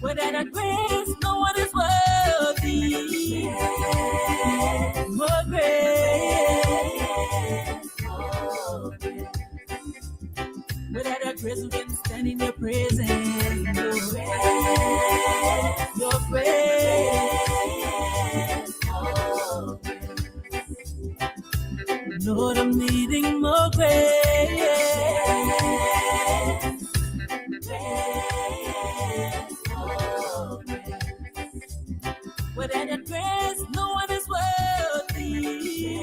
Without a grace, no one is worthy. More grace. Without a grace, we can stand in your presence. Your grace. Lord, I'm needing more grace. Without that grace, no one is worthy.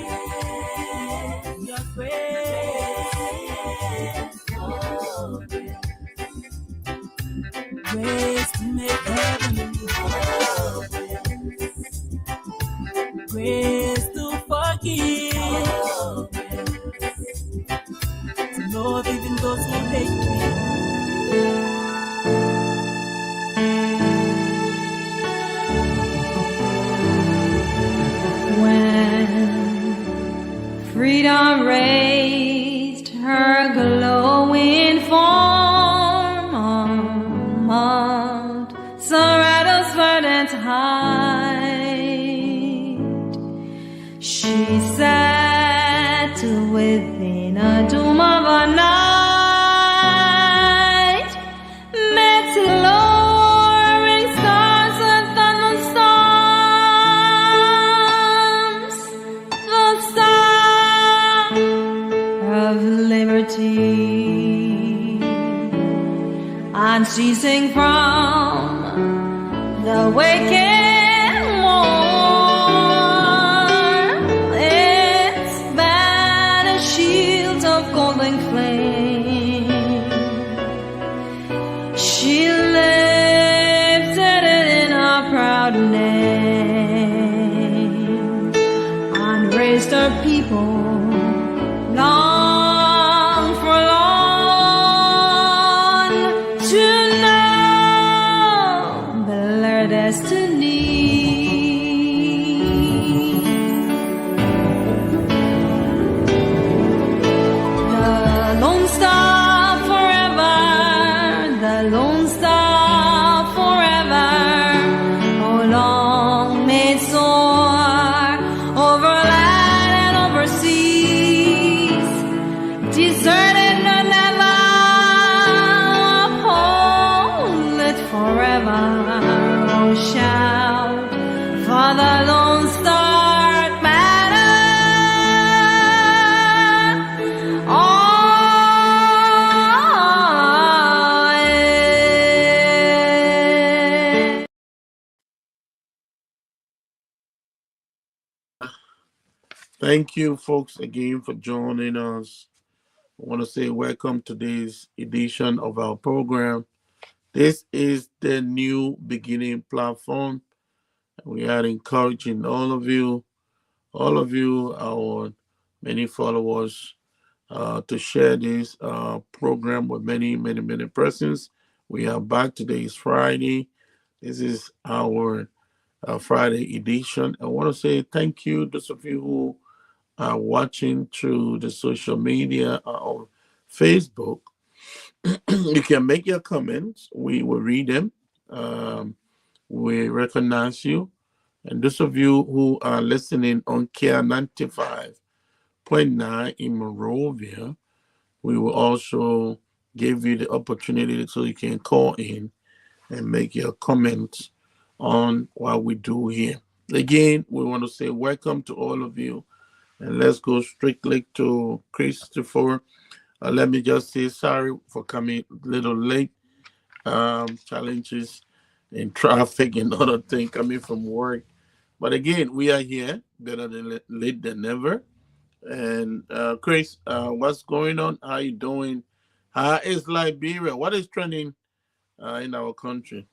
Your grace, grace to make heaven, grace to forgive, to love even those who hate me. Freedom raised her glowing form on Mount Sorato's verdant height. She sat within a dome of a night, met lowering stars and thunderstorms, the star of liberty, unceasing from the waking morn, its banner shield of golden flame. She lifted it in a proud name and raised her people long forlorn to know their destiny. The Lone Star forever, the Lone Star forever, oh long may it soar over land and over seas, deserted and never, uphold it forever. Oh, shout for the Lone Star banner. Oh, yeah. Thank you, folks, again for joining us. I want to say welcome to this edition of our program. This is the New Beginning platform. We are encouraging all of you, our many followers, to share this program with many persons. We are back. Today is Friday. This is our Friday edition. I want to say thank you to those of you who are watching through the social media or Facebook. You can make your comments. We will read them. We recognize you. And those of you who are listening on Care 95.9 in Monrovia, we will also give you the opportunity so you can call in and make your comments on what we do here. Again, we want to say welcome to all of you. And let's go strictly to Christopher. Let me just say sorry for coming a little late. Challenges in traffic and other things coming from work. But again, we are here, better than late than never. And Chris, what's going on? How you doing? How is Liberia? What is trending in our country?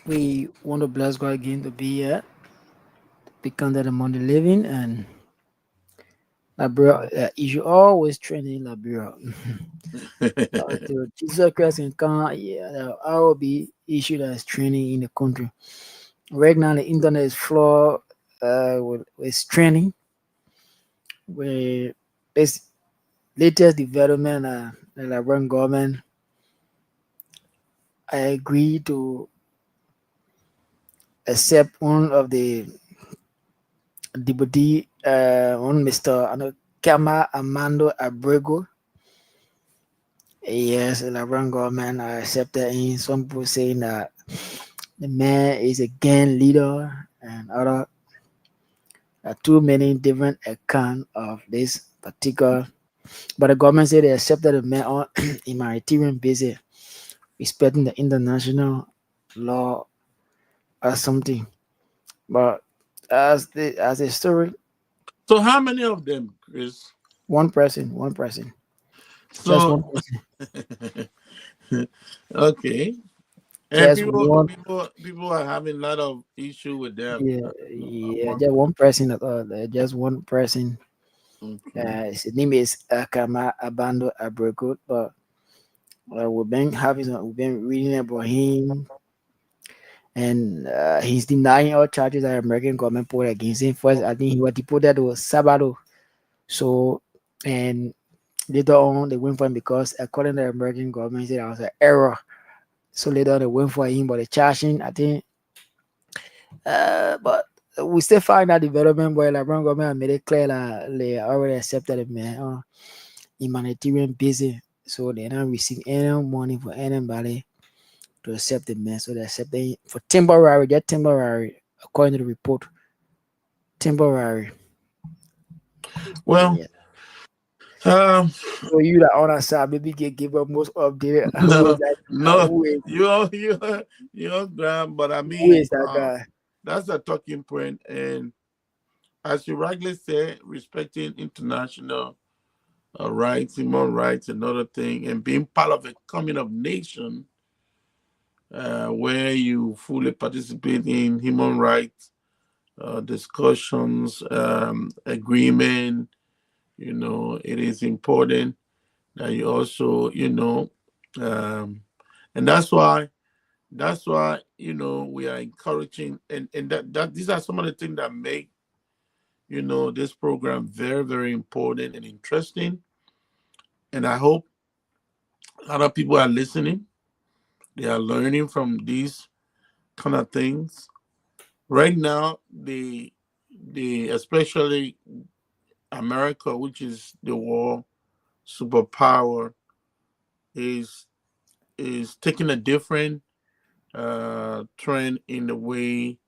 We want to bless God again to be here, to be counted among the living, and Liberia, you should always train in Liberia. Jesus Christ can come, yeah, there will be issue that is training in the country. Right now, the internet is flawed with training. With this latest development, the Liberian government, I agree to accept one of the deputy, one Mr. Kama Amando Abrego. Yes, the Liberian government accepted him. Some people saying that the man is a gang leader and other too many different accounts of this particular. But the government said they accepted the man on humanitarian basis, respecting the international law or something. But as a story, So how many of them, Chris? one person, just So one person, okay. And just people one. people people are having a lot of issue with them. Yeah, yeah, One just one person at all. Just one person. okay. His name is Akama Abando Abregut, but we've been reading about him, and he's denying all charges that American government put against him. First, I think he was deported to Sabado. So, and later on, they went for him because according to the American government, said that was an error. So later on, they went for him, but the charging, I think, but we still find that development where the American government made it clear that they already accepted the man on humanitarian basis. So they don't receive any money for anybody to accept the man. So they accept them for temporary, they're temporary, according to the report. Temporary. Well, Yeah. um, So you that on our side, maybe give up most updated who is no, that no, who is you're grand, but I who mean, is that guy? that's a talking point, and as you rightly say, respecting international rights, human rights, another thing, and being part of a coming of nation where you fully participate in human rights discussions, agreement. It is important that you also, and that's why we are encouraging, and that these are some of the things that make this program very, very important and interesting. And I hope a lot of people are listening. They are learning from these kind of things. Right now, the especially America, which is the world superpower, is taking a different trend in the way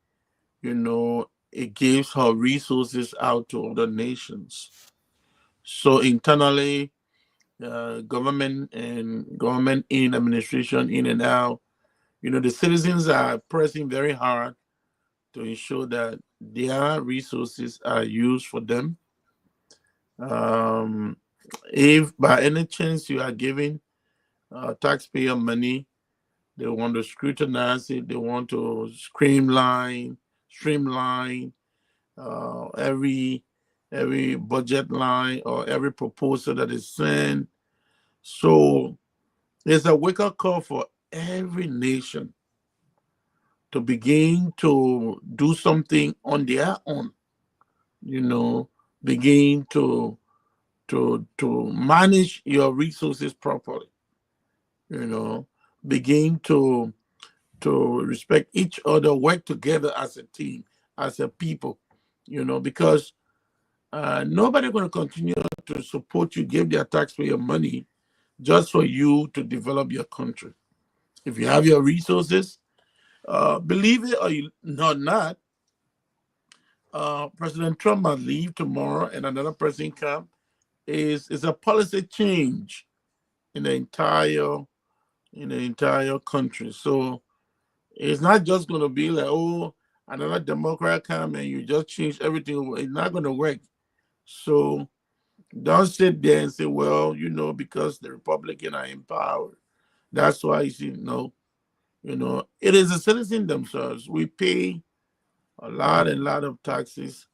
it gives her resources out to other nations. So internally, government in administration in and out, the citizens are pressing very hard to ensure that their resources are used for them. Um, if by any chance you are giving taxpayer money, they want to scrutinize it. They want to streamline every budget line or every proposal that is sent. So it's a wake up call for every nation to begin to do something on their own. You know, begin to manage your resources properly. You know, begin to respect each other, work together as a team, as a people, because nobody going to continue to support you, give their taxpayer money just for you to develop your country. If you have your resources, believe it or you not, President Trump might leave tomorrow and another president come. Is a policy change in the entire country. So it's not just going to be like, oh, another Democrat come and you just change everything. It's not going to work. So don't sit there and say, well, because the Republican are in power. That's why you see, no, it is the citizens themselves. We pay a lot and lot of taxes.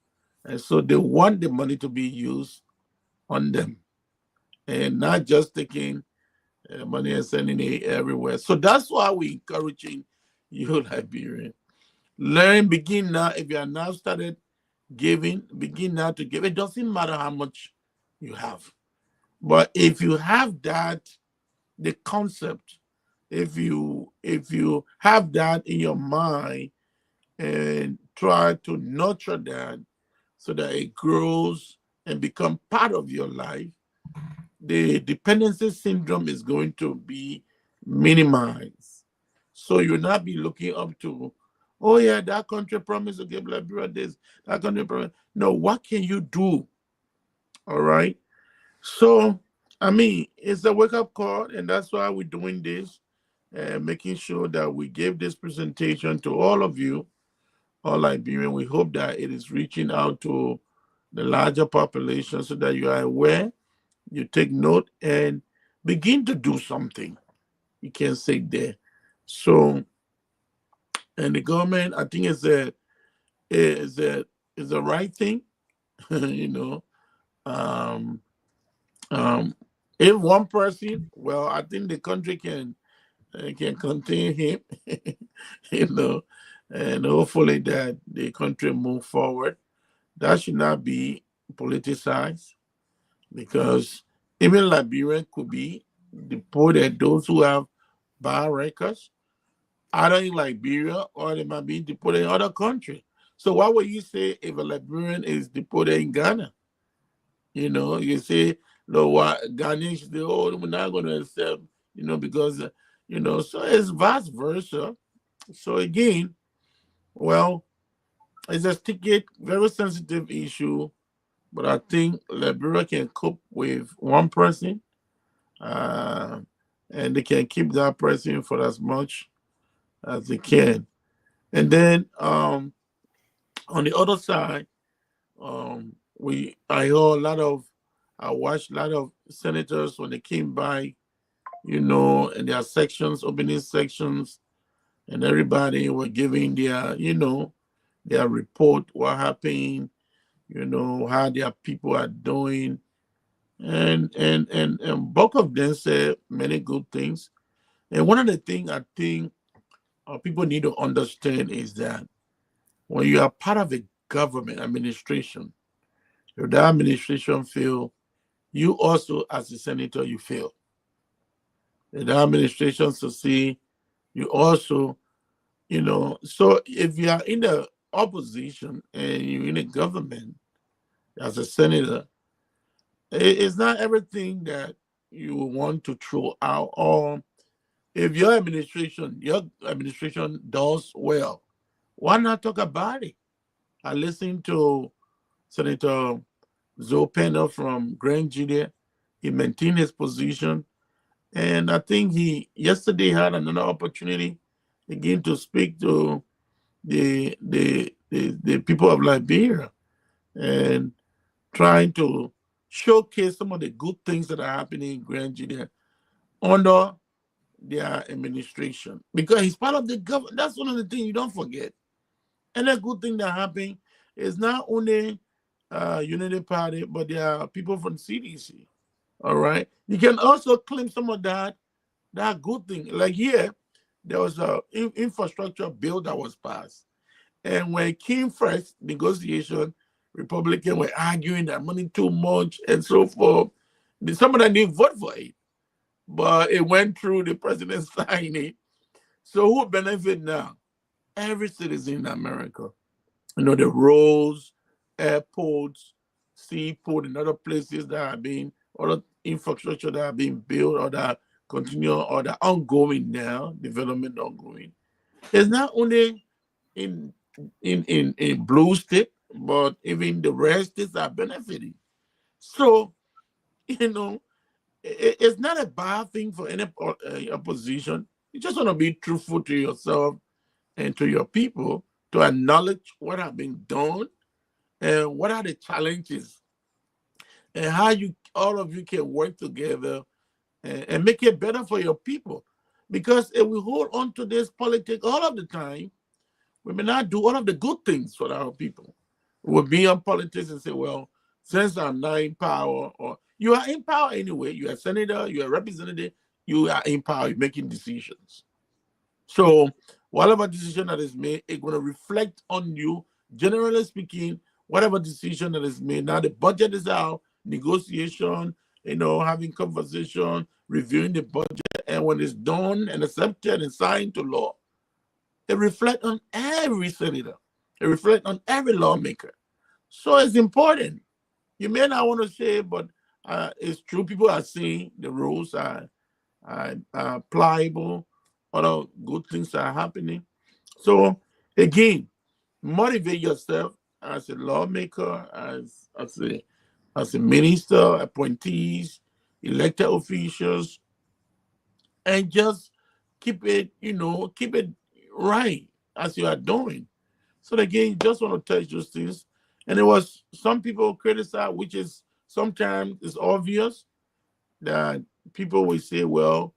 And so they want the money to be used on them and not just taking money and sending it everywhere. So that's why we're encouraging you, Liberian. Learn, begin now. If you are now started giving, begin now to give. It doesn't matter how much you have. But if you have that, the concept, if you have that in your mind and try to nurture that so that it grows and become part of your life, the dependency syndrome is going to be minimized. So you'll not be looking up to, oh yeah, that country promised to give Liberia this, that country promised. No, what can you do? All right. So, I mean, it's a wake up call, and that's why we're doing this and making sure that we give this presentation to all of you, all Liberian. We hope that it is reaching out to the larger population so that you are aware, you take note, and begin to do something. You can't sit there. So, and the government, I think, is the right thing, you know. Um, um, if one person, well, I think the country can contain him, you know, and hopefully that the country move forward. That should not be politicized because even Liberian could be deported, those who have bad records, either in Liberia or they might be deported in other country. So what would you say if a Liberian is deported in Ghana? You know, you say, no, what Ghanaians say, oh, we're not going to accept, you know, because, you know, so it's vice versa. So again, well, it's a sticky, very sensitive issue, but I think Liberia can cope with one person, uh, and they can keep that person for as much as they can. And then on the other side, I heard a lot of, I watched a lot of senators when they came by, you know, and their sections, opening sections, and everybody were giving their, you know, their report, what happened, you know, how their people are doing. And both of them said many good things. And one of the things I think people need to understand is that when you are part of a government administration, if that administration fail, you also, as a senator, you fail. If the administration succeed, you also, you know. So if you are in the opposition and you're in a government as a senator, it's not everything that you want to throw out. Or if your administration does well, why not talk about it? I listened to Senator Zoe Penner from Grand Judea. He maintained his position. And I think he yesterday had another opportunity again to speak to the people of Liberia and trying to showcase some of the good things that are happening in Grand Judea under their administration. Because he's part of the government. That's one of the things you don't forget. And a good thing that happened is not only Unity Party, but there are people from CDC. All right. You can also claim some of that good thing. Like here, there was a infrastructure bill that was passed. And when it came first negotiation, Republicans were arguing that money too much and so forth. Some of them didn't vote for it, but it went through, the president signed it. So who benefit now? Every citizen in America. You know, the roads, airports, seaport, and other places that are being, other infrastructure that are being built or that continue or that ongoing now, development ongoing. It's not only in blue state, but even the rest states are benefiting. So, you know, it's not a bad thing for any opposition. You just want to be truthful to yourself and to your people to acknowledge what has been done and what are the challenges and how you all of you can work together and make it better for your people. Because if we hold on to this politics all of the time, we may not do all of the good things for our people. We will be on politics and say, well, since I'm not in power, or you are in power anyway, you're a senator, you're a representative, you are in power, you're making decisions. So whatever decision that is made, it's going to reflect on you. Generally speaking, whatever decision that is made, now the budget is out, negotiation, having conversation, reviewing the budget, and when it's done and accepted and signed to law, it reflects on every senator. It reflects on every lawmaker. So it's important. You may not want to say it, but it's true. People are saying the rules are pliable. Other good things are happening. So again, motivate yourself as a lawmaker, as a minister, appointees, elected officials, and just keep it right as you are doing. So again, just want to touch those things. And there was some people criticize, which is sometimes it's obvious that people will say, well,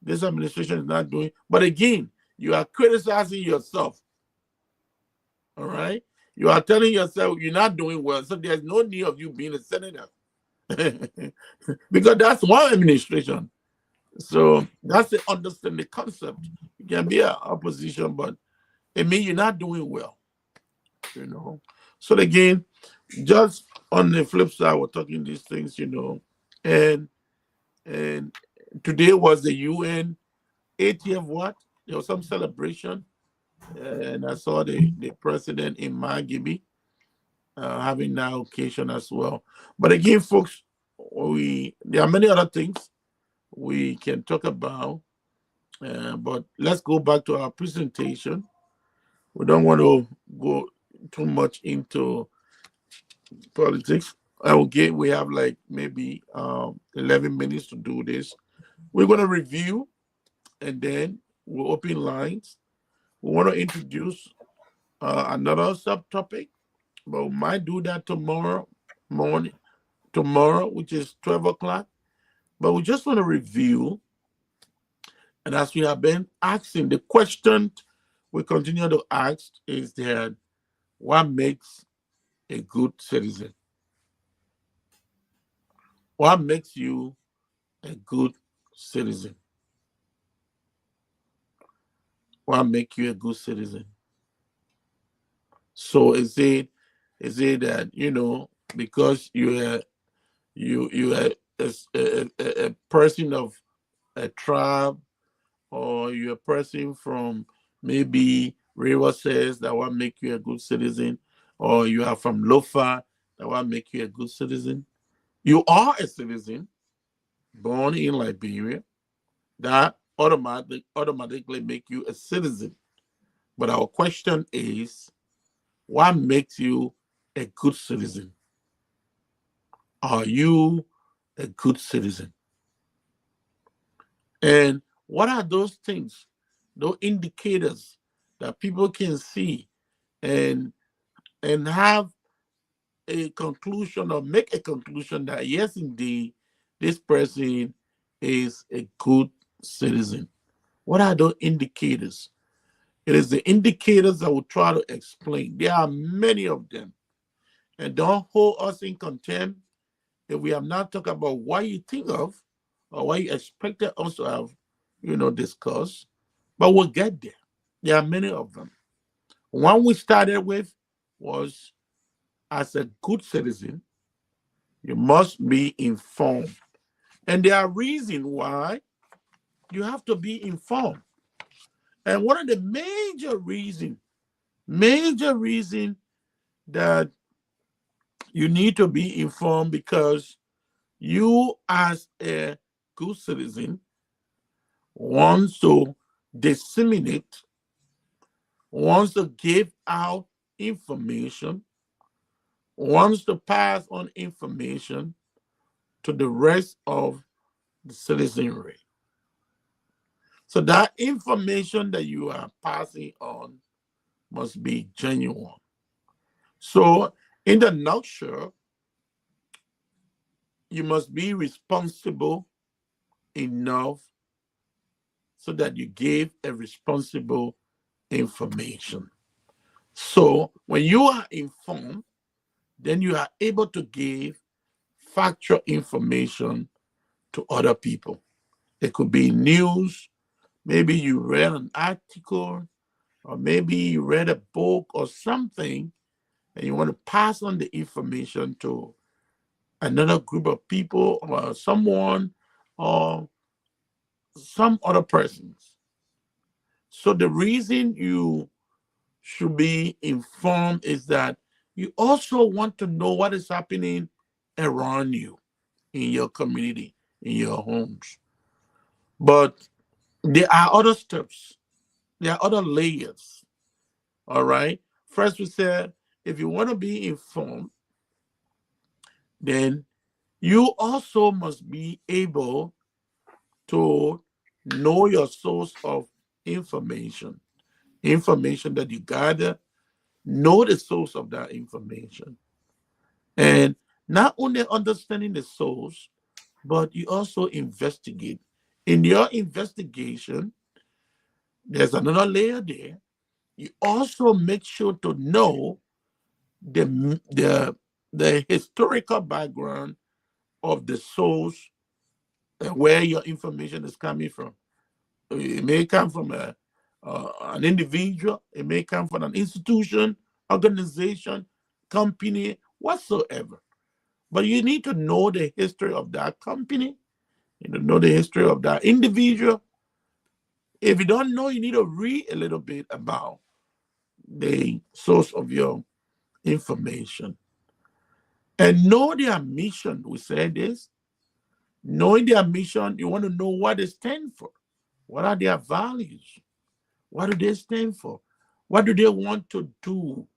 this administration is not doing. But again, you are criticizing yourself. All right? You are telling yourself you're not doing well. So there's no need of you being a senator. Because that's one administration. So that's the understand the concept. You can be an opposition, but it means you're not doing well. So again, just on the flip side, we're talking these things, and today was the UN 80th what? There was some celebration, and I saw the president in Margibi having that occasion as well. But again, folks, there are many other things we can talk about, but let's go back to our presentation. We don't want to go too much into politics. We have like maybe 11 minutes to do this. We're going to review, and then we'll open lines. We want to introduce another subtopic, but we might do that tomorrow, which is 12 o'clock. But we just want to review, and as we have been asking, the question we continue to ask is that what makes a good citizen? What makes you a good citizen? What makes you a good citizen? So is it that because you are a person of a tribe, or you're a person from maybe River says that what make you a good citizen, or you are from Lofa that what make you a good citizen? You are a citizen born in Liberia. That automatically make you a citizen. But our question is, what makes you a good citizen? Are you a good citizen? And what are those things, those indicators that people can see and have a conclusion, or make a conclusion that yes, indeed, this person is a good citizen? What are those indicators? It is the indicators I will try to explain. There are many of them. And don't hold us in contempt if we have not talked about what you think of or what you expected us to have, discussed. But we'll get there. There are many of them. One we started with was, as a good citizen, you must be informed. And there are reasons why you have to be informed. And one of the major reasons that you need to be informed, because you as a good citizen wants to disseminate, wants to give out information, wants to pass on information to the rest of the citizenry. So that information that you are passing on must be genuine. So in the nutshell, you must be responsible enough so that you give a responsible information. So when you are informed, then you are able to give factual information to other people. It could be news. Maybe you read an article, or maybe you read a book or something, and you want to pass on the information to another group of people or someone or some other persons. So the reason you should be informed is that you also want to know what is happening around you in your community, in your homes. But there are other steps, there are other layers. All right. First, we said if you want to be informed, then you also must be able to know your source of information, information that you gather, know the source of that information. And not only understanding the source, but you also investigate. In your investigation, there's another layer there. You also make sure to know the historical background of the source where your information is coming from. It may come from an individual, it may come from an institution, organization, company, whatsoever. But you need to know the history of that company, you need to know the history of that individual. If you don't know, you need to read a little bit about the source of your information. And know their mission. We said this. Knowing their mission, you want to know what they stand for. What are their values? What do they stand for? What do they want to do?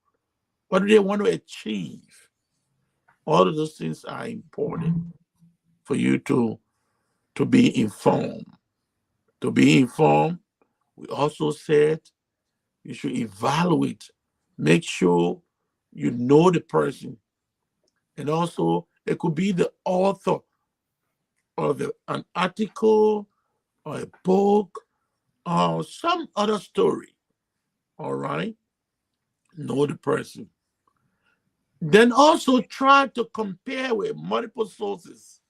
What do they want to achieve? All of those things are important for you to be informed. To be informed, we also said you should evaluate. Make sure you know the person. And also, it could be the author of an article or a book or some other story. All right? Know the person. Then also try to compare with multiple sources.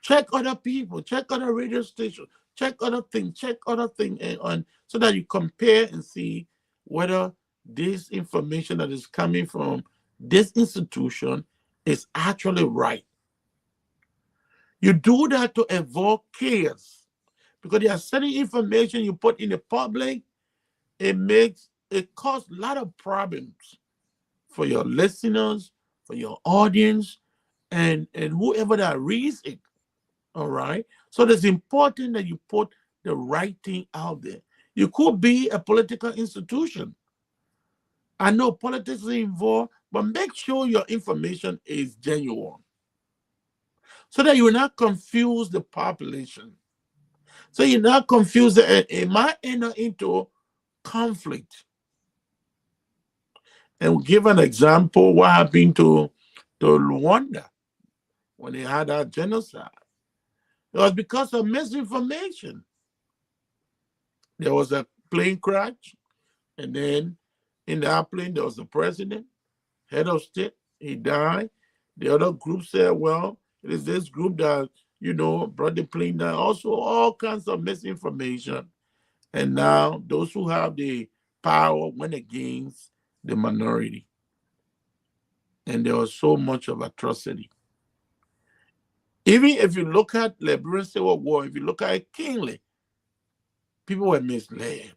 Check other people, check other radio stations, check other things, and so that you compare and see whether this information that is coming from this institution is actually right. You do that to avoid chaos, because there are certain information you put in the public, it causes a lot of problems for your listeners, for your audience, and whoever that reads it. All right. So it's important that you put the right thing out there. You could be a political institution. I know politics is involved, but make sure your information is genuine so that you will not confuse the population. So you're not confused. It might enter into conflict. And we'll give an example what happened to Rwanda when they had that genocide. It was because of misinformation. There was a plane crash, and then in that plane there was the president, head of state, he died. The other group said, well, it is this group that, brought the plane down. Also, all kinds of misinformation. And now those who have the power went against the minority. And there was so much of atrocity. Even if you look at Liberian Civil War, if you look at Kinley, people were misled.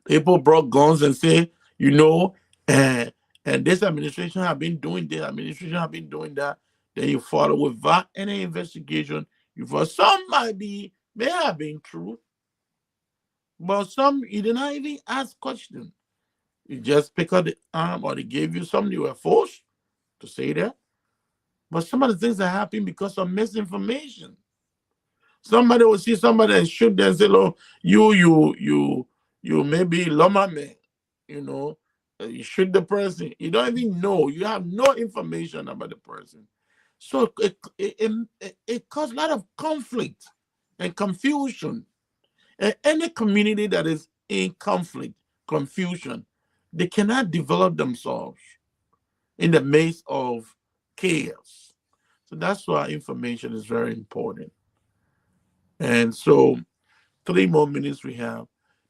People brought guns and said, and this administration have been doing this, administration have been doing that. Then you follow without any investigation. Some may have been true, but some you did not even ask questions. You just pick up the arm, or they gave you something you were forced to say that. But some of the things that happen because of misinformation. Somebody will see somebody and shoot them and say, "Oh, you may be Loma man, you shoot the person. You don't even know. You have no information about the person." So it causes a lot of conflict and confusion. And any community that is in conflict, confusion, they cannot develop themselves in the midst of chaos. So that's why information is very important. And so 3 more minutes we have.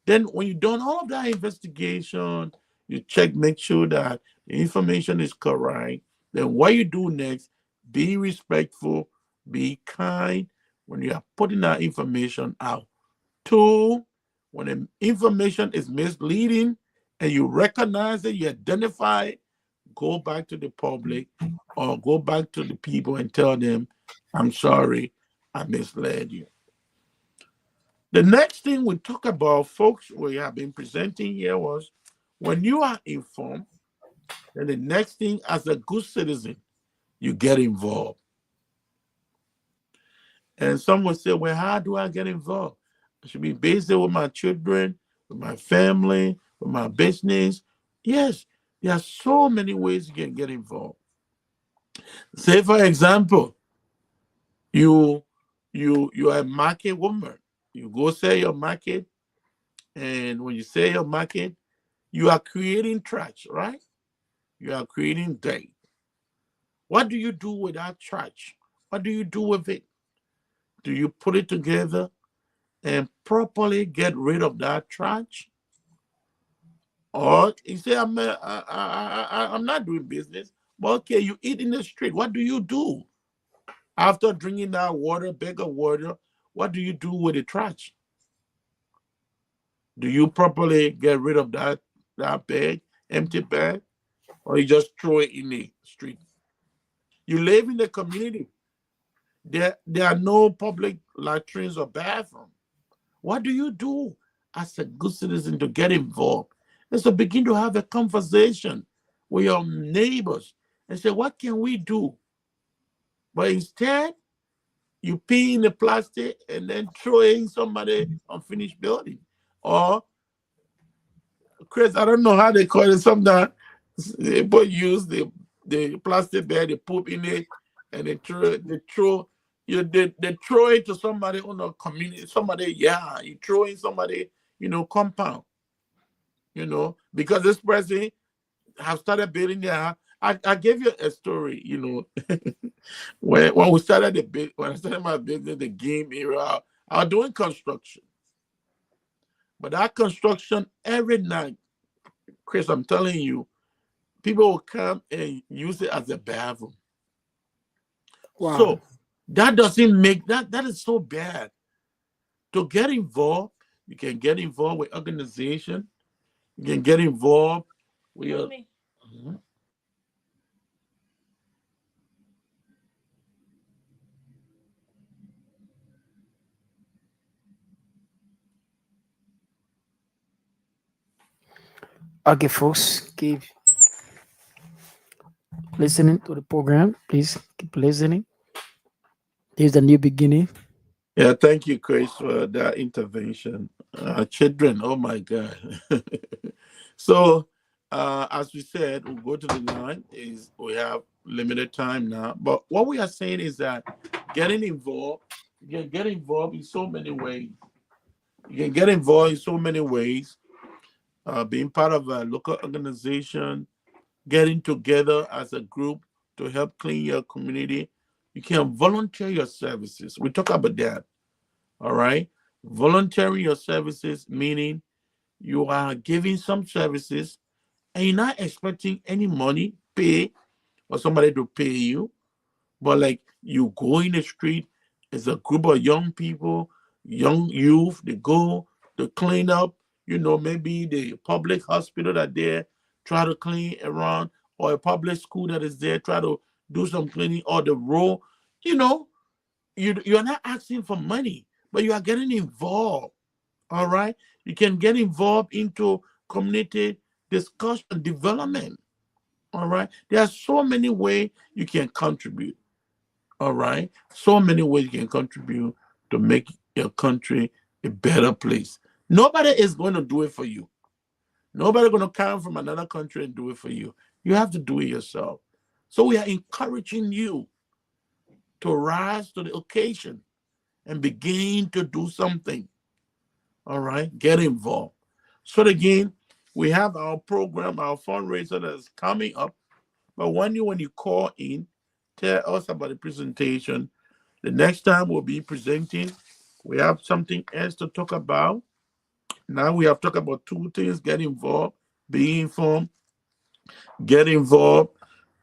Then when you've done all of that investigation, you check, make sure that the information is correct. Then what you do next, be respectful, be kind when you are putting that information out. Two, when the information is misleading and you recognize it, you identify it, go back to the public or go back to the people and tell them, I'm sorry, I misled you. The next thing we talk about, folks, we have been presenting here was when you are informed, then the next thing, as a good citizen, you get involved. And some will say, well, how do I get involved? I should be busy with my children, with my family, with my business. Yes, there are so many ways you can get involved. Say, for example, you are a market woman. You go sell your market, and when you sell your market, you are creating trash, right? You are creating dirt. What do you do with that trash? What do you do with it? Do you put it together and properly get rid of that trash? Or you say, I'm not doing business. But okay, you eat in the street. What do you do? After drinking that water, bag of water, what do you do with the trash? Do you properly get rid of that bag, empty bag, or you just throw it in the street? You live in the community. There are no public latrines or bathrooms. What do you do as a good citizen to get involved? And so begin to have a conversation with your neighbors and say, what can we do? But instead, you pee in the plastic and then throw in somebody unfinished building. Or, Chris, I don't know how they call it. Sometimes people use the plastic bag, they poop in it, and they throw it to somebody on a community, somebody, you throw in somebody, compound, because this person have started building their. I gave you a story, when we started when I started my business, the game era, I was doing construction. But that construction every night, Chris, I'm telling you, people will come and use it as a bathroom. Wow. So that doesn't make that is so bad. To get involved, you can get involved with organization, you can get involved with your. Okay, folks, keep listening to the program. Please keep listening. Here's the new beginning. Yeah, thank you, Chris, for that intervention. Children, oh my God. So, as we said, we'll go to the line. We have limited time now. But what we are saying is that getting involved, you can get involved in so many ways. You can get involved in so many ways. Being part of a local organization, getting together as a group to help clean your community. You can volunteer your services. We talk about that. All right. Volunteering your services, meaning you are giving some services and you're not expecting any money, pay, or somebody to pay you. But like you go in the street, it's a group of young people, young youth, they go to clean up, maybe the public hospital that there, try to clean around, or a public school that is there, try to do some cleaning, or the road. You're not asking for money, but you are getting involved. All right. You can get involved into community discussion development. All right. There are so many ways you can contribute. All right. So many ways you can contribute to make your country a better place. Nobody is going to do it for you. Nobody going to come from another country and do it for you. You have to do it yourself. So we are encouraging you to rise to the occasion and begin to do something. All right, get involved. So again, we have our program, our fundraiser that is coming up. But when you call in, tell us about the presentation. The next time we'll be presenting, we have something else to talk about. Now we have talked about two things: get involved, be informed, get involved,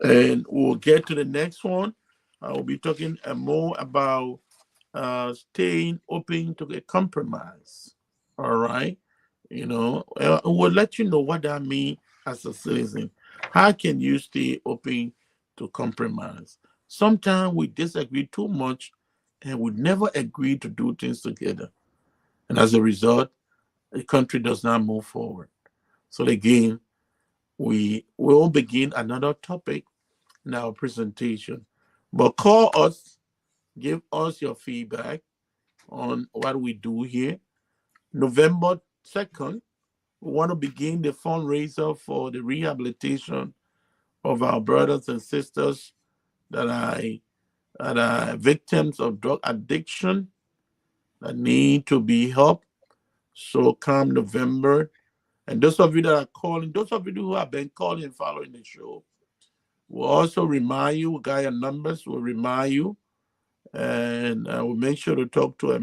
and we'll get to the next one. I will be talking more about staying open to a compromise. All right, we'll let you know what that means as a citizen. How can you stay open to compromise? Sometimes we disagree too much, and we never agree to do things together, and as a result, the country does not move forward. So again, we will begin another topic in our presentation. But call us, give us your feedback on what we do here. November 2nd, we want to begin the fundraiser for the rehabilitation of our brothers and sisters that are victims of drug addiction that need to be helped. So come November, and those of you that are calling, those of you who have been calling and following the show, we'll also remind you, we got your numbers, we'll remind you, and we'll make sure to talk to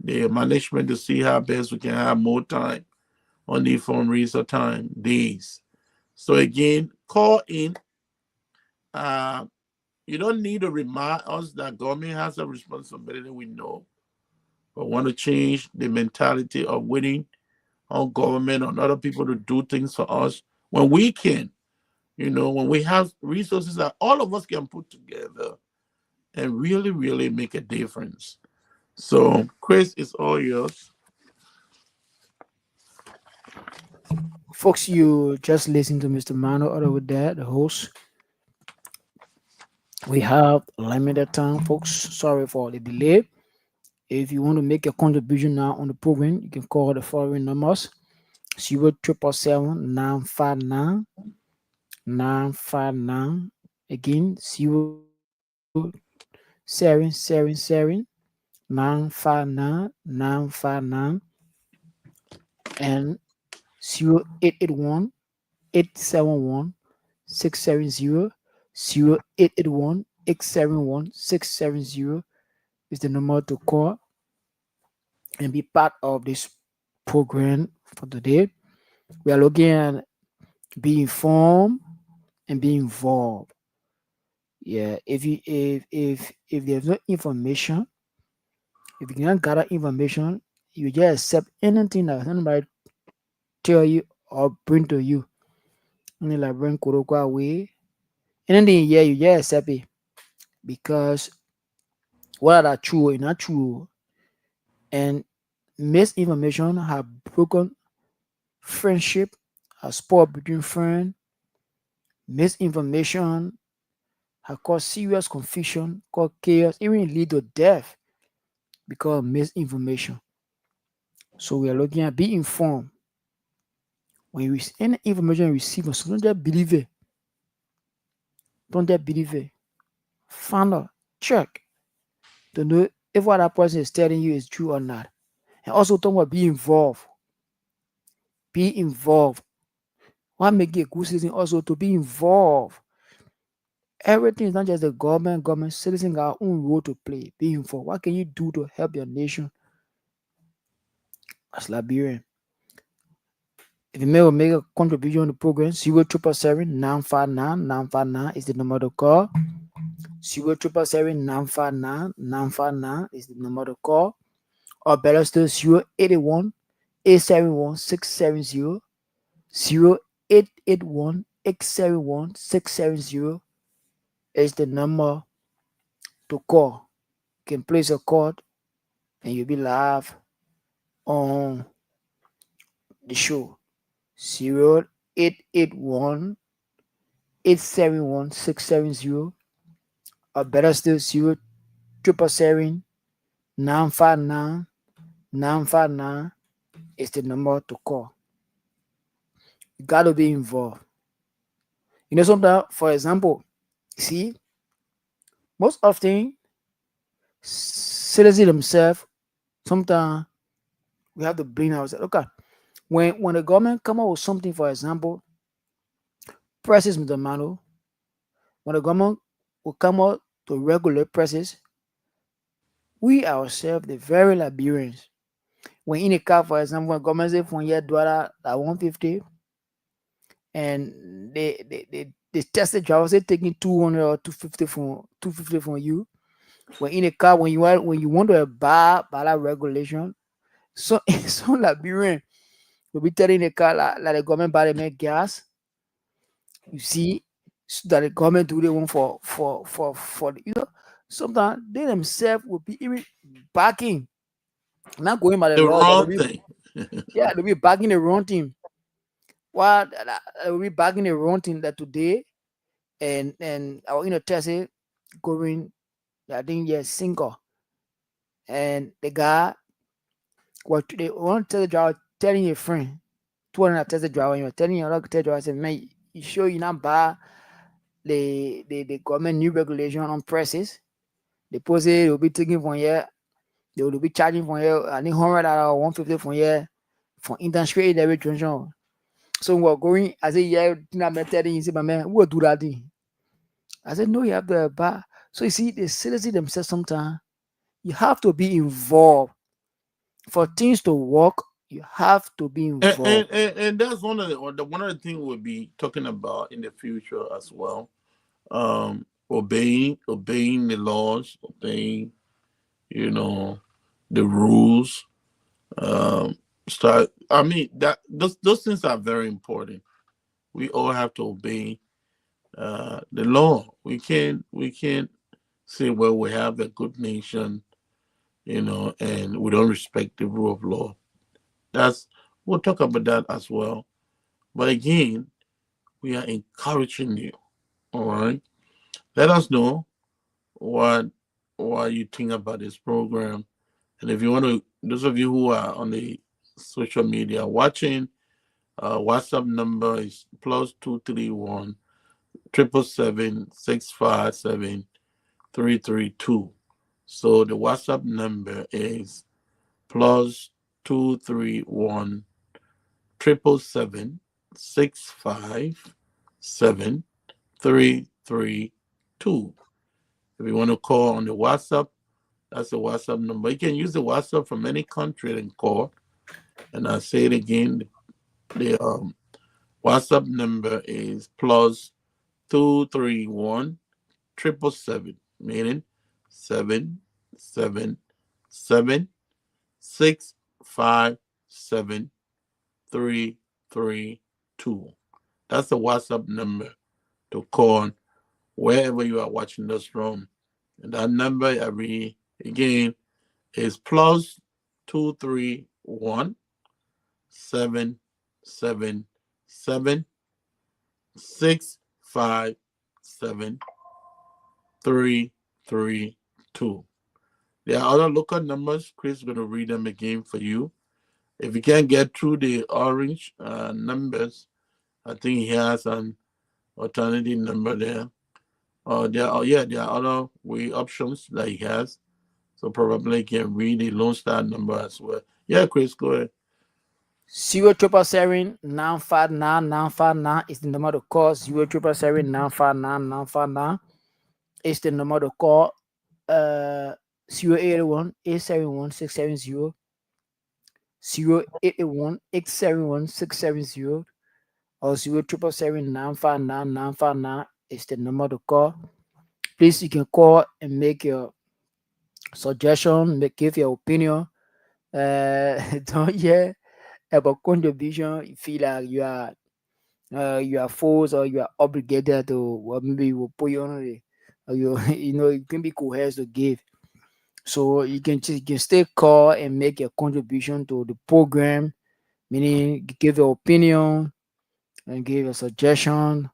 the management to see how best we can have more time on the fundraiser time days. So again, call in. You don't need to remind us that government has a responsibility, we know, but want to change the mentality of waiting on government, on other people to do things for us when we can. When we have resources that all of us can put together and really, really make a difference. So, Chris, it's all yours. Folks, you just listen to Mr. Mano over there, the host. We have limited time, folks. Sorry for the delay. If you want to make a contribution now on the program, you can call the following numbers: 077-959-959. Again, 0777-959-959, and 0881 871 670. 0881 871 670 is the number to call and be part of this program for today. We are looking at be informed and be involved. Yeah, if there's no information, if you cannot gather information, you just accept anything that somebody tell you or bring to you. Only like bring Kuroko away. Anything here, you just accept it because what are true and not true, and misinformation have broken friendship, has spoiled between friends. Misinformation has caused serious confusion, caused chaos, even lead to death because of misinformation. So we are looking at be informed. When you any information you receive, don't just believe it. Don't just believe it. Find out, check to know if what that person is telling you is true or not. And also talk about be involved. Be involved. What make it a good citizen also to be involved. Everything is not just the government. Citizens got our own role to play. Be involved. What can you do to help your nation as Liberian? If you make a contribution on the program, 077-959-959 is the number to call. 077-959-959 is the number to call. Or better still, 081 871 670. 0881 871 670 is the number to call. You can place a call and you'll be live on the show. 0881 871 670, or better still, 0777 959 959 is the number to call. You gotta be involved. Sometimes, for example, see, most often citizens themselves, sometimes we have to blame ourselves. Okay, when the government come up with something, for example, prices, Mr. Mano, when the government will come out to regulate prices, we ourselves, the very Liberians, When in a car, for example, when government say from here dollar like 150, and they test the driver say taking 200 or 250 from you. When in a car, when you want to buy by that regulation, so some Liberian will be telling the car like the government buy them gas. You see, so that the government do the one for sometimes they themselves will be even backing, not going by the The law, but wrong thing. they'll be backing the wrong thing. Why they'll be backing the wrong thing that today and our test it going, I think yes, single. And the guy what they want to tell the driver telling your friend 200 test the driver, you're telling your other test driver, I said, man, you sure you not buy the government new regulation on presses? The post it will be taking from here, they will be charging from here, I think $100 or 150 from here for interest-rate every transaction. So we're going, I said, yeah, I'm telling you, say, my man, we'll do that thing. I said, no, you have to buy. So you see, the citizens themselves sometimes, you have to be involved. For things to work, you have to be And, involved. and that's one of the things we'll be talking about in the future as well. Obeying the laws, obeying, you know, the rules. Start. I mean that those things are very important. We all have to obey the law. We can't say, well, we have a good nation, and we don't respect the rule of law. That's We'll talk about that as well. But again, we are encouraging you. All right. Let us know what what you think about this program. And if you want to, those of you who are on the social media watching, WhatsApp number is +231 777 657 332. So the WhatsApp number is +231 777 657 332. If you want to call on the WhatsApp, that's the WhatsApp number. You can use the WhatsApp from any country and call. And I say it again, the WhatsApp number is +231 777, meaning 777 657 332. That's the WhatsApp number to call wherever you are watching us from. And that number again is +231 777 657 332. There are other local numbers. Chris is going to read them again for you. If you can't get through the orange numbers, I think he has an alternative number there. There are other options that he has. So probably can read the Lone Star number as well. Yeah, Chris, go ahead. 0777959 is the number to call. 0777959 is the number to call. 081 871 670. 081 871 670 or 0777959 is the number to call. Please, you can call and make your suggestion, give your opinion. Don't hear about contribution. You feel like you are forced or you are obligated to, or maybe you will put you on it, or you can be coerced to give. So you can still call and make a contribution to the program, meaning give your opinion and give a suggestion.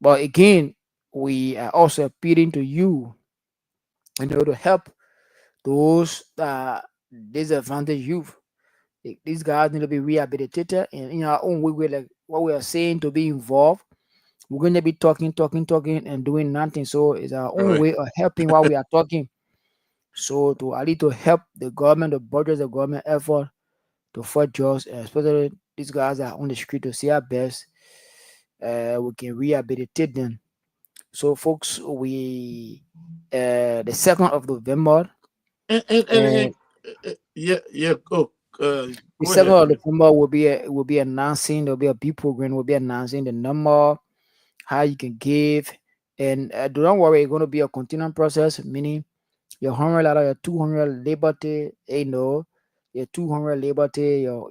But again, we are also appealing to you in order to help those disadvantaged youth. These guys need to be rehabilitated, and in our own way, we're like what we are saying, to be involved. We're going to be talking, and doing nothing. So it's our own Right. way of helping while we are talking. So to at least to help the government, the budget, the government effort to fight drugs, especially these guys that are on the street, to see our best, we can rehabilitate them. So, folks, we the 2nd of November, And and yeah, yeah. Go The Go second ahead. of November will be announcing. There'll be a big program. Will be announcing the number, how you can give, and don't worry, it's going to be a continuing process. Meaning your 100 your 200 liberty, your 200 liberty, your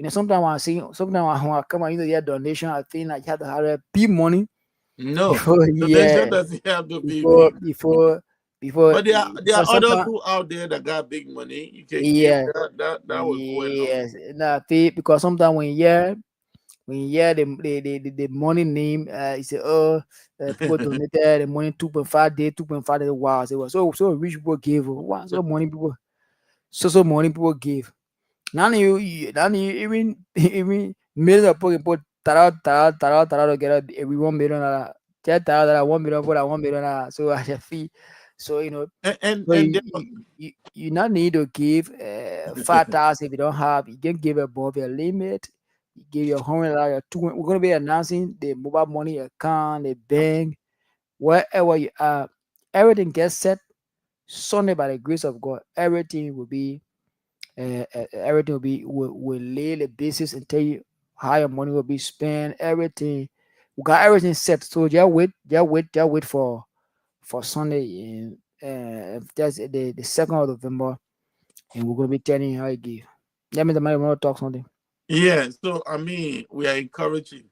sometimes when I see, sometimes when I come out, your donation, I think like you have to have a big money No, before, donation yeah, doesn't have to be before, big. before, before, But there are because others sometimes, who out there that got big money. You can give yeah, that will go a long way. yes, nah, because sometimes when you hear the money name, you say, oh, people donated the money 2.5 day, 2.5 day. Wow, so rich people give. Wow, so money people give. Now you even millions of people put tara together every 1 million dollar. 10,000 1 million for that 1 million dollar. So as a fee, so and so and you not need to give 5,000 if you don't have. You can give above your limit. You give your 100 your 200. We're gonna be announcing the mobile money account, the bank, wherever you are. Everything gets set Sunday by the grace of God. Everything will lay the basis and tell you how your money will be spent. Everything we got everything set. So just wait for Sunday, and that's the 2nd of November, and we're gonna be telling you how you give. Let me the man want to talk something. yeah. So I mean, we are encouraging,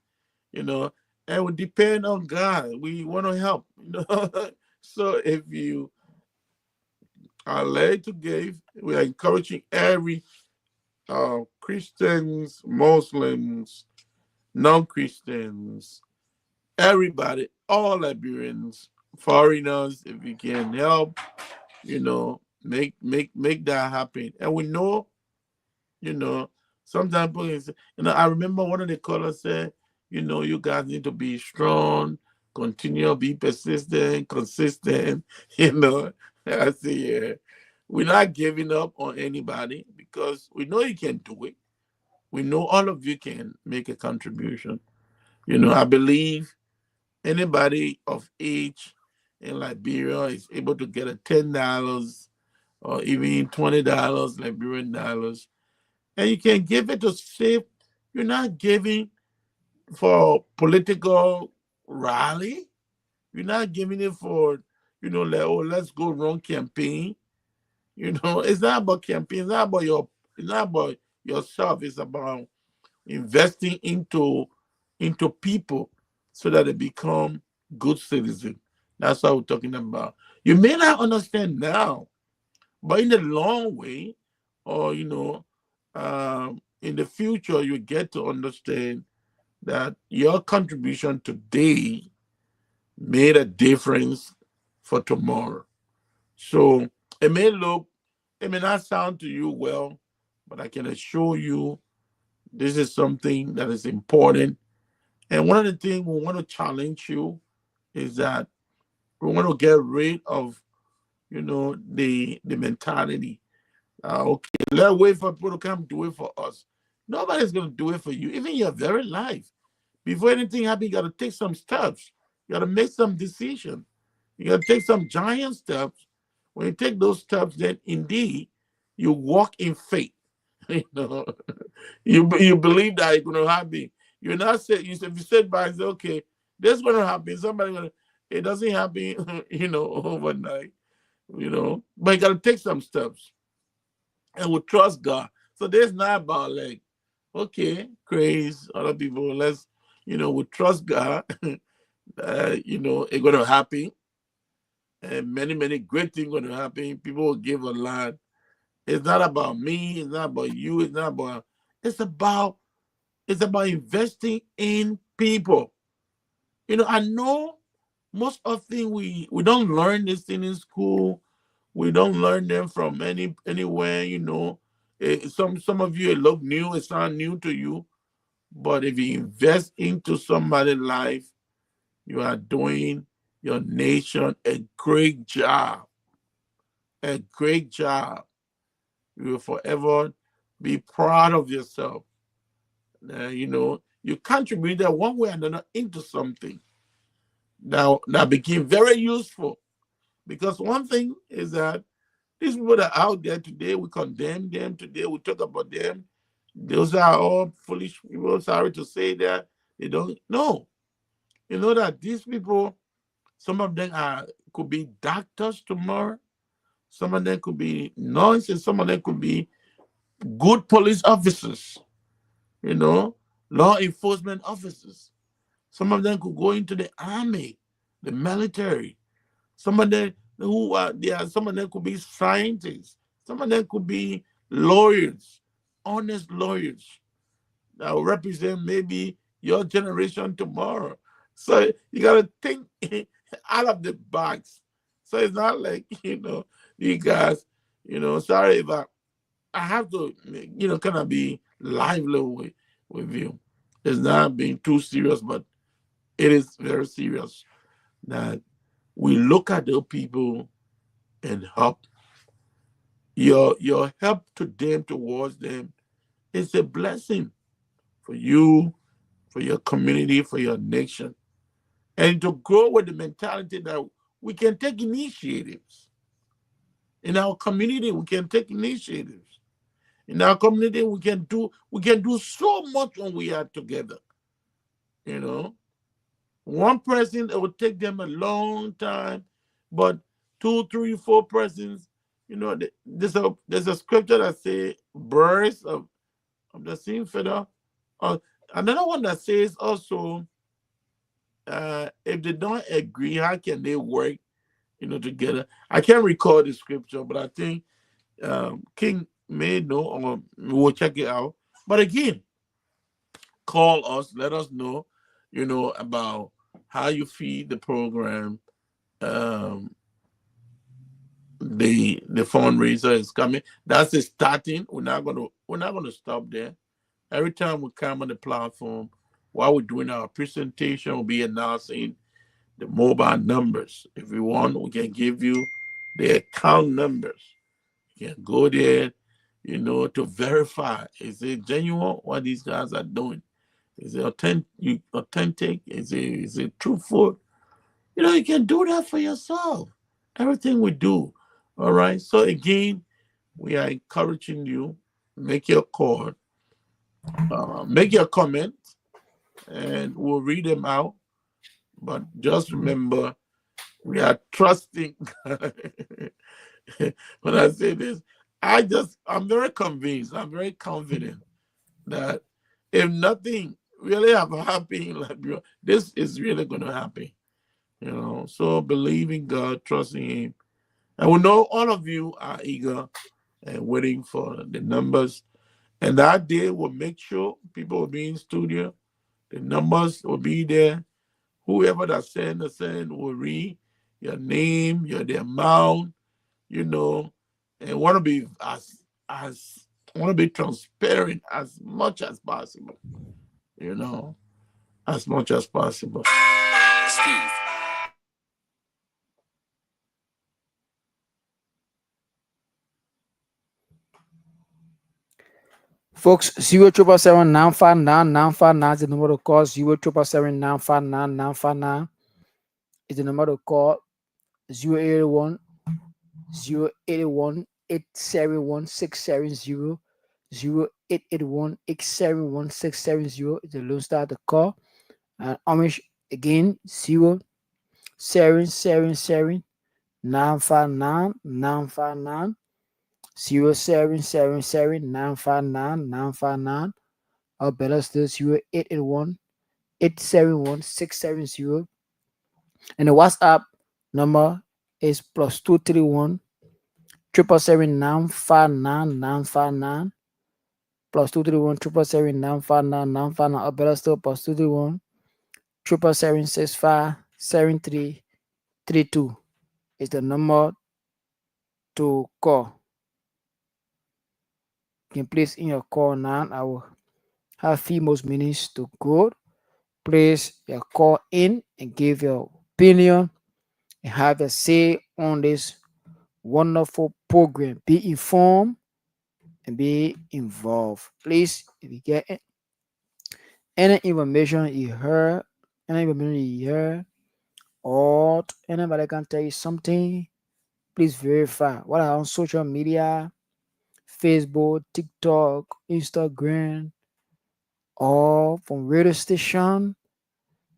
you know, and we depend on God. We want to help, So if you are led to give, we are encouraging every Christians, Muslims, non-Christians, everybody, all Liberians, foreigners, if you can help, make that happen. And we know, you know, sometimes people can say, I remember one of the callers said, you guys need to be strong, continue, be persistent, consistent, I say, yeah. We're not giving up on anybody because we know you can do it. We know all of you can make a contribution. I believe anybody of age in Liberia is able to get a $10 or even $20 Liberian dollars, and you can give it to save. You're not giving for political rally. You're not giving it for, like, oh, let's go run campaign. It's not about campaign. It's not about It's not about yourself. It's about investing into people so that they become good citizens. That's what we're talking about. You may not understand now, but in the long way, or in the future, you get to understand that your contribution today made a difference for tomorrow. So it may not sound to you well, but I can assure you this is something that is important. And one of the things we want to challenge you is that we want to get rid of, the mentality. Okay, let's wait for people to come do it for us. Nobody's going to do it for you, even your very life. Before anything happens, you got to take some steps. You got to make some decisions. You got to take some giant steps. When you take those steps, then indeed you walk in faith. you know, you believe that it's going to happen. You're not say you if you sit back and say, okay, this is going to happen. Somebody going to. It doesn't happen, overnight. But you got to take some steps and we trust God. So there's not about like, okay, praise other people. We trust God. It's going to happen, and many, many great things going to happen. People will give a lot. It's not about me. It's not about you. It's not about. It's about. It's about investing in people. I know most often we don't learn this thing in school. We don't learn them from anywhere. Some of you it look new. It's not new to you, but if you invest into somebody's life, you are doing your nation a great job. A great job. You will forever be proud of yourself. You contributed one way or another into something that became very useful. Because one thing is that These people that are out there today, we condemn them. Today, we talk about them. Those are all foolish people. Sorry to say that. They don't know. You know that these people, some of them could be doctors tomorrow. Some of them could be nurses. Some of them could be good police officers, law enforcement officers. Some of them could go into the army, the military. Some of them who are there, some of them could be scientists. Some of them could be lawyers, honest lawyers that will represent maybe your generation tomorrow. So you gotta think out of the box. So it's not like, you guys, sorry if I have to, kind of be lively with you. It's not being too serious, but it is very serious that we look at those people and help. Your help to them, towards them, is a blessing for you, for your community, for your nation. And to grow with the mentality that we can take initiatives. In our community, we can take initiatives. In our community, we can do so much when we are together. One person, it will take them a long time, but 2, 3, 4 persons, there's a scripture that says birds of the same feather. Another one that says also, if they don't agree, how can they work, together? I can't recall the scripture, but I think King may know, or we'll check it out. But again, call us, let us know, about how you feed the program. The fundraiser is coming. That's the starting. We're not gonna stop there. Every time we come on the platform, while we're doing our presentation, we'll be announcing the mobile numbers. If you want, we can give you the account numbers. You can go there, to verify, is it genuine what these guys are doing? Is it authentic? Is it truthful? You can do that for yourself. Everything we do. All right. So again, we are encouraging you, make your call, make your comment, and we'll read them out. But just remember, we are trusting. When I say this, I'm very convinced, I'm very confident that if nothing really have happened in Liberia, this is really going to happen. So believe in God, trusting Him. And we know all of you are eager and waiting for the numbers. And that day will make sure people will be in studio. The numbers will be there. Whoever that send will read your name, the amount, and want to be want to be transparent as much as possible. As much as possible. Steve. Folks, 0777959 is the number to call. 0777959 is the number to call. 081 081 871 670 0881 871 670 is the Lone Star to call. And Amish again, 0777 959 959 0777 959 959, or better still 0881 871 670. And the WhatsApp number is +231 777 959 959, +231 777 959 959, or better still +231 777 65 7332 is the number to call. You can place in your call now. I will have few more minutes to go. Place your call in and give your opinion and have a say on this wonderful program. Be informed and be involved. Please, if you get any information you heard, or anybody can tell you something Please verify. What are on social media, Facebook, TikTok, Instagram, or from radio station.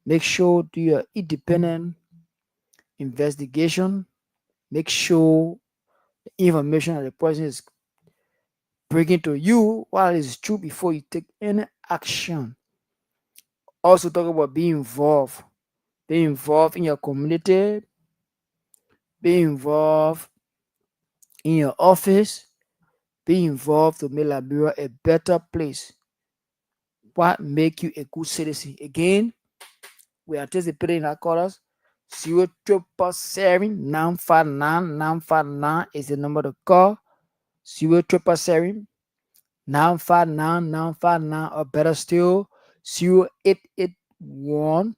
Make sure do your independent investigation. Make sure the information that the person is bringing to you while it's true before you take any action. Also talk about being involved. Be involved in your community. Be involved in your office. Be involved to make Liberia a better place. What make you a good citizen? Again, we anticipating in our colors. 0777959 is the number to call. 0777959 or better still 0881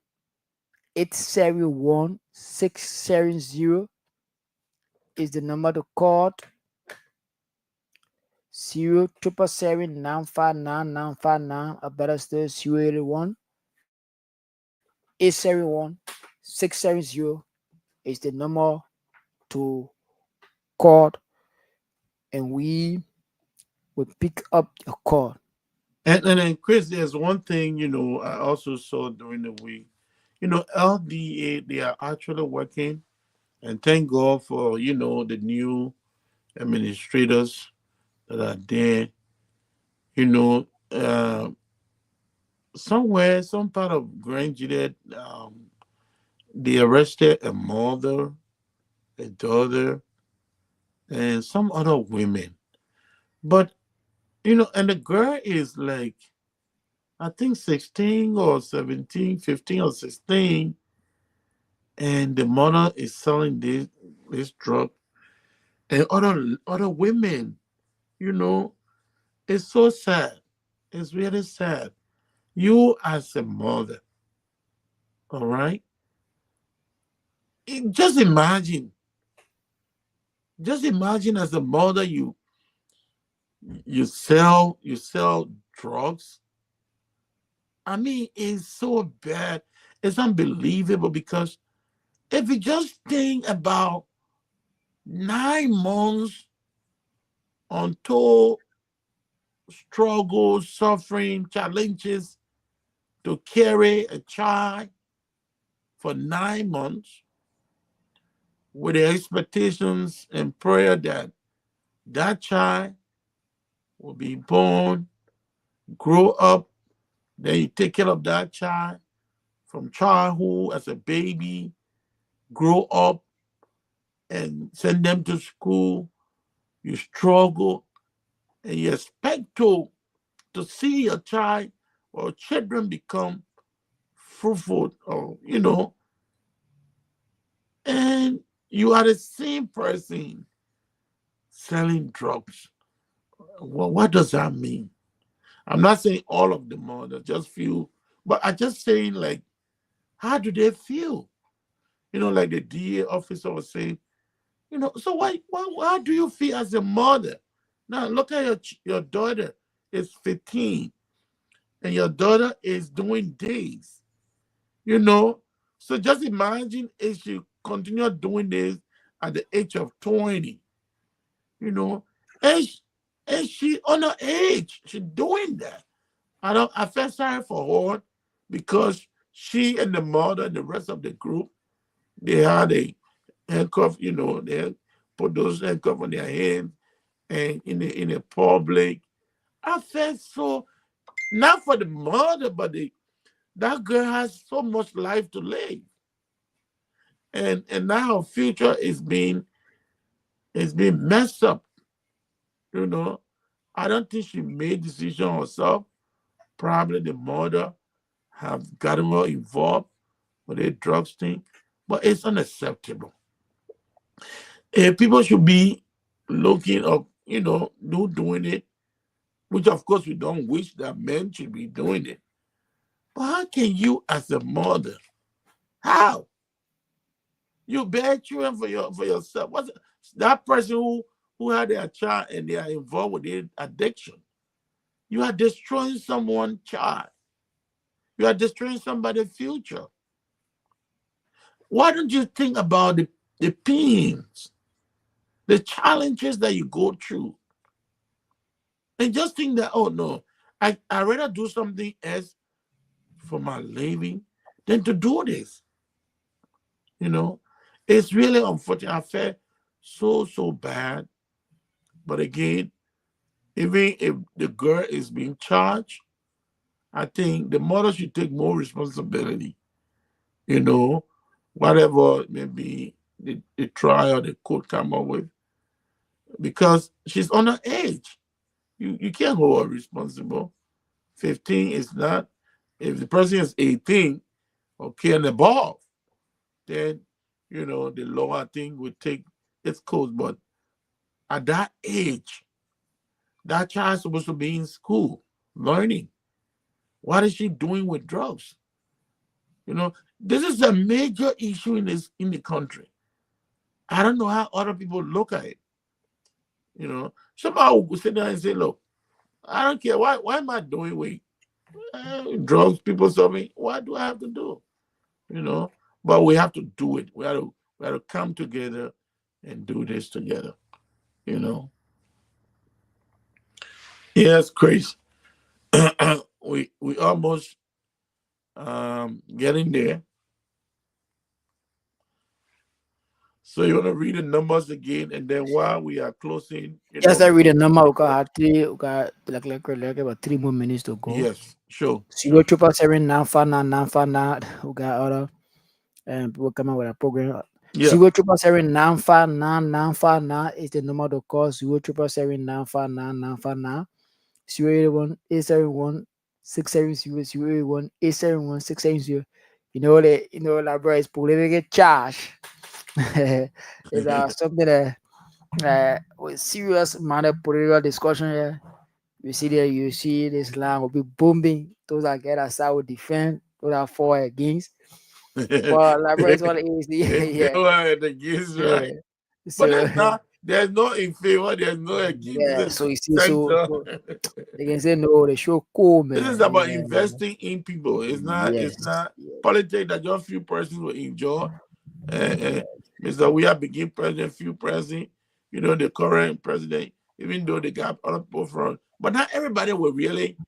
871 670 is the number to call. 0777959 or better still 081 871 670 is the number to call, and we will pick up your call. And then Chris, there's one thing, I also saw during the week. LDA, they are actually working, and thank God for, the new administrators that are there. Somewhere, some part of Grand Juliet, they arrested a mother, a daughter, and some other women. But, and the girl is like, I think 16 or 17, 15 or 16. And the mother is selling this drug. And other women, it's so sad. It's really sad. You as a mother, all right? Just imagine as a mother, you sell drugs. I mean, it's so bad. It's unbelievable because if you just think about 9 months untold struggles, suffering, challenges to carry a child for 9 months with the expectations and prayer that that child will be born, grow up, then you take care of that child from childhood as a baby, grow up and send them to school. You struggle and you expect to see your child or children become fruitful, or and you are the same person selling drugs. Well, what does that mean? I'm not saying all of them are, there's just few, but I just saying, like, how do they feel? Like the DA officer was saying, so how do you feel as a mother? Now look at your daughter is 15 and your daughter is doing days, So just imagine if she continue doing this at the age of 20, and, and she on her age, she doing that. I felt sorry for her because she and the mother and the rest of the group, they had a handcuff, they put those handcuffs on their hands and in a public. I felt so, not for the mother, but that girl has so much life to live. And now her future is being messed up. I don't think she made decision herself. Probably the mother have gotten her involved with the drugs thing, but it's unacceptable. And people should be looking up, doing it, which of course we don't wish that men should be doing it. But how can you as a mother, how? You bear children for yourself. What's that person who had their child and they are involved with the addiction? You are destroying someone's child. You are destroying somebody's future. Why don't you think about the pains the challenges that you go through, and just think that, oh no, I rather do something else for my living than to do this. You know, it's really unfortunate. I felt so bad. But again, even if the girl is being charged, I think the mother should take more responsibility. You know, whatever maybe the trial the court come up with, because she's on her age. You can't hold her responsible. 15 is not. If the person is 18, okay, and above, then the law I think would take its course. But at that age, that child's supposed to be in school learning. What is she doing with drugs? This is a major issue in the country. I don't know how other people look at it. Somebody will sit there and say, "Look, I don't care. Why am I doing with drugs? People suffering. What do I have to do?" But we have to do it. We have to come together and do this together. You know. Yes, Chris. we almost getting there. So you want to read the numbers again, and then while we are closing, Yes, I read the number. We got like about 3 more minutes to go. Yes, sure. 077959959. We got other people coming with a program. Yeah. 077959959 is the number to call. 077959959. 081-871-670. 081-871-670. Like bro, it's political charge. It's something that with serious matter political discussion here. You see this line will be booming. Those that get aside will defend. Those that fall against. Well, like bro, it's all easy. Yeah. Against, right? So, But there's no in favor. There's no against. yeah. So you see, so they can say no. They show cool, man. This is about investing in people. It's not. Yes, It's not yes. politics that just few persons will enjoy. Mr. We have begin president, few president. The current president, even though they got other people from, but not everybody will really,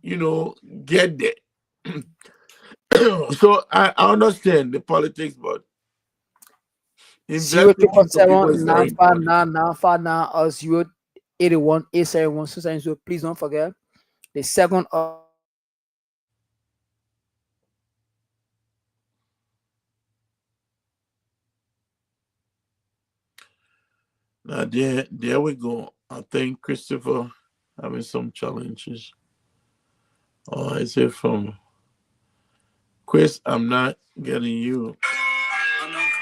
get there. So I understand the politics, but investing in people is very important. 077959959 or 081-871-670. So please don't forget the second of Now there we go. I think Christopher having some challenges. Or is it from Chris? I'm not getting you. Unknown caller.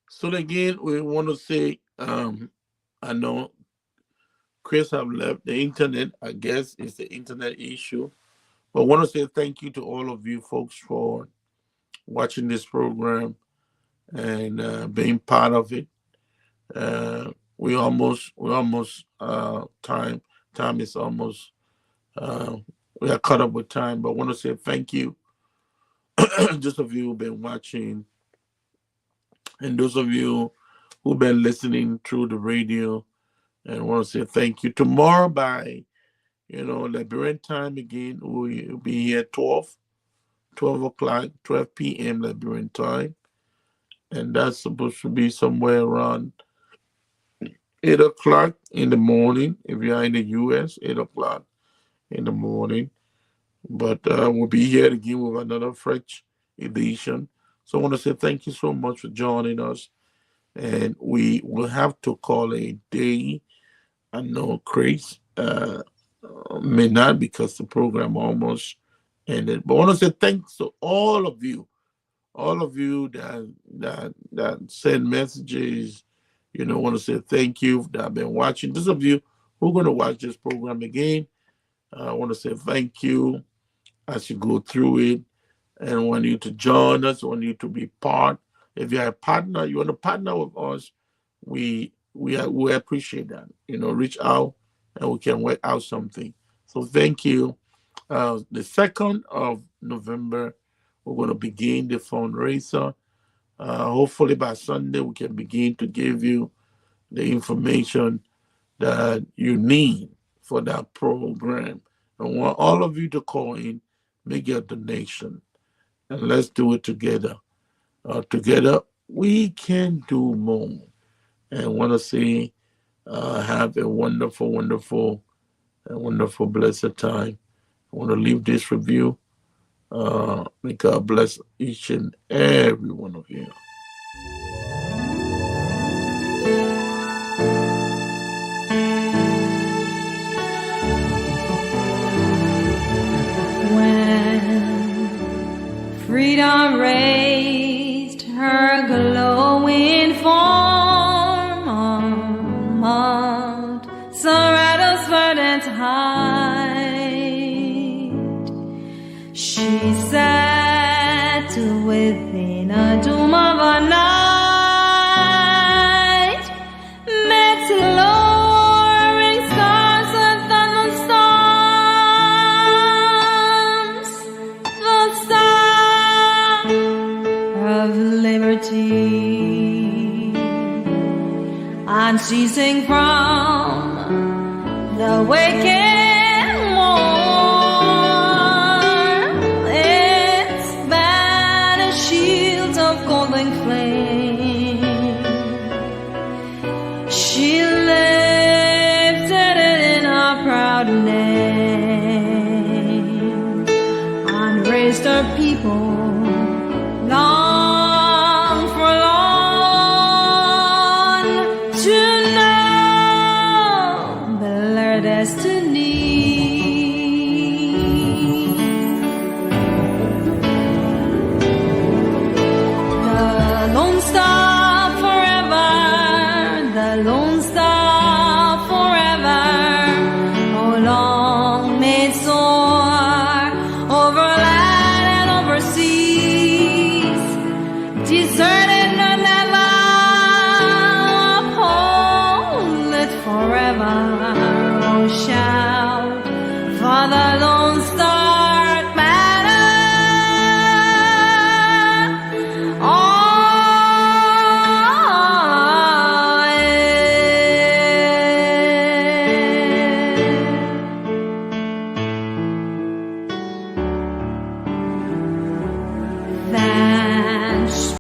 So again, we want to say, I know Chris have left the internet. I guess it's the internet issue. But I want to say thank you to all of you folks for watching this program and being part of it. We almost time is almost we are caught up with time. But I want to say thank you, those of you who've been watching, and those of you who've been listening through the radio. And I want to say thank you. Tomorrow by Liberian time again, we'll be here 12 o'clock, 12 p.m. Liberian time. And that's supposed to be somewhere around 8 o'clock in the morning. If you're in the U.S., 8 o'clock in the morning. But we'll be here again with another fresh edition. So I want to say thank you so much for joining us. And we will have to call a day. I know Chris may not because the program almost ended. But I want to say thanks to all of you all of you that send messages, want to say thank you that have been watching. Those of you who are going to watch this program again, I want to say thank you as you go through it, and want you to join us, want you to be part. If you're a partner, you want to partner with us, we appreciate that. Reach out and we can work out something. So thank you. The 2nd of November, we're going to begin the fundraiser. Hopefully by Sunday, we can begin to give you the information that you need for that program. I want all of you to call in, make your donation, and let's do it together. Together, we can do more. And I want to say, have a wonderful, wonderful, blessed time. I want to leave this review. May God bless each and every one of you. When freedom raised her glowing form on Mount Sorato's verdant height, she sat within a doom of a night, met lowering stars and thunderstorms, the star of liberty, unceasing from the wicked war, its banner shields of golden flame, she lifted it in a proud name, and raised her people long forlorn to know their destiny. The Lone Star forever, the Lone Star forever, oh long may it soar over land and over seas, deserted and never, uphold it forever. Oh, shout for the Lone Star banner. Oh, that